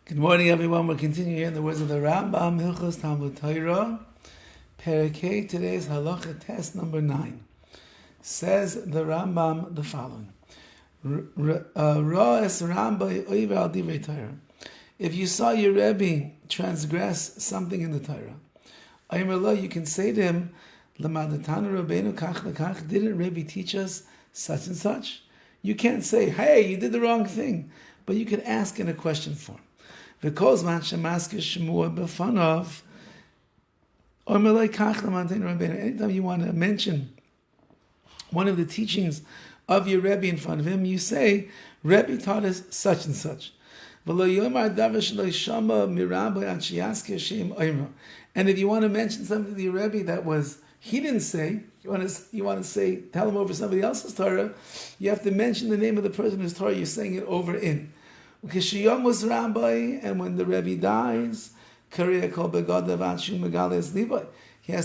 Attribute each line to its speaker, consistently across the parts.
Speaker 1: Good morning, everyone. We're continuing here in the words of the RAMBAM, Hilchos Talmud Torah, Perek. Today's halacha test number 9. Says the RAMBAM the following: If you saw your Rebbe transgress something in the Torah, you can say to him, didn't Rebbe teach us such and such? You can't say, hey, you did the wrong thing, but you can ask in a question form. Anytime you want to mention one of the teachings of your Rebbe in front of him, you say, Rebbe taught us such and such. And if you want to mention something to your Rebbe that he didn't say, you want to say, tell him over somebody else's Torah, you have to mention the name of the person whose Torah you're saying it over in. Was Rabbi, and when the Rebbe dies, he has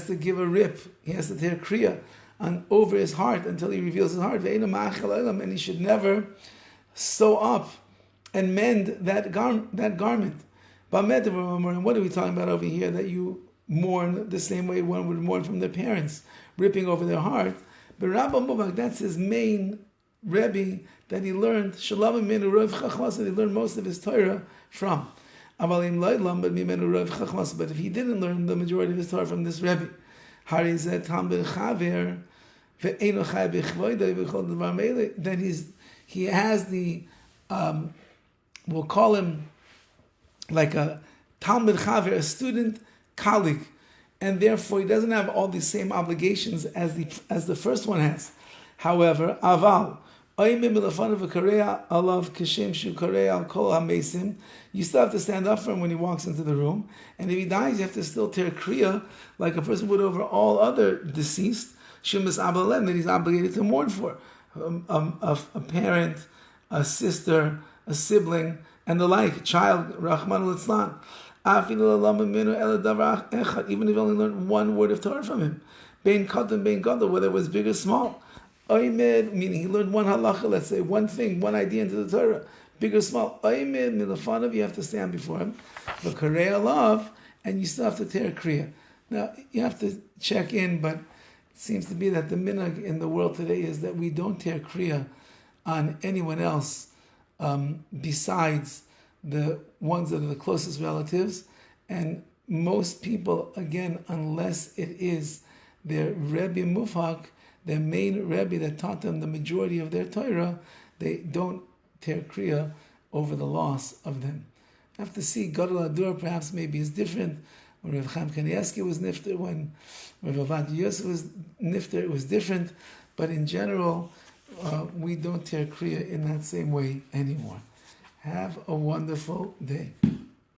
Speaker 1: to give a rip, he has to tear kriya over his heart until he reveals his heart, and he should never sew up and mend that garment. And what are we talking about over here? That you mourn the same way one would mourn from their parents, ripping over their heart. But RAMBAM, that's his main Rebbe that he learned, that he learned most of his Torah from. But if he didn't learn the majority of his Torah from this Rebbe, then he has the, we'll call him like a Talmud Chaver, a student colleague, and therefore he doesn't have all the same obligations as the first one has. However, aval, you still have to stand up for him when he walks into the room, and if he dies, you have to still tear kriya like a person would over all other deceased that he's obligated to mourn for, a parent, a sister, a sibling, and the like, child, Rahman al-Islam. Even if you only learned one word of Torah from him, bein katan, bein gadol, whether it was big or small. Oimed, meaning he learned one halacha, let's say, one thing, one idea into the Torah, big or small. Oimed, milafanav, you have to stand before him. But karei alav, and you still have to tear kriya. Now, you have to check in, but it seems to be that the minhag in the world today is that we don't tear kriya on anyone else besides the ones that are the closest relatives. And most people, again, unless it is their Rebbe Mufhak, their main Rebbe that taught them the majority of their Torah, they don't tear kriya over the loss of them. I have to see, Gadol Adur perhaps maybe is different. When Rav Chaim Kanievsky was nifter, when Rav Avad Yosef was nifter, it was different. But in general, we don't tear kriya in that same way anymore. Have a wonderful day.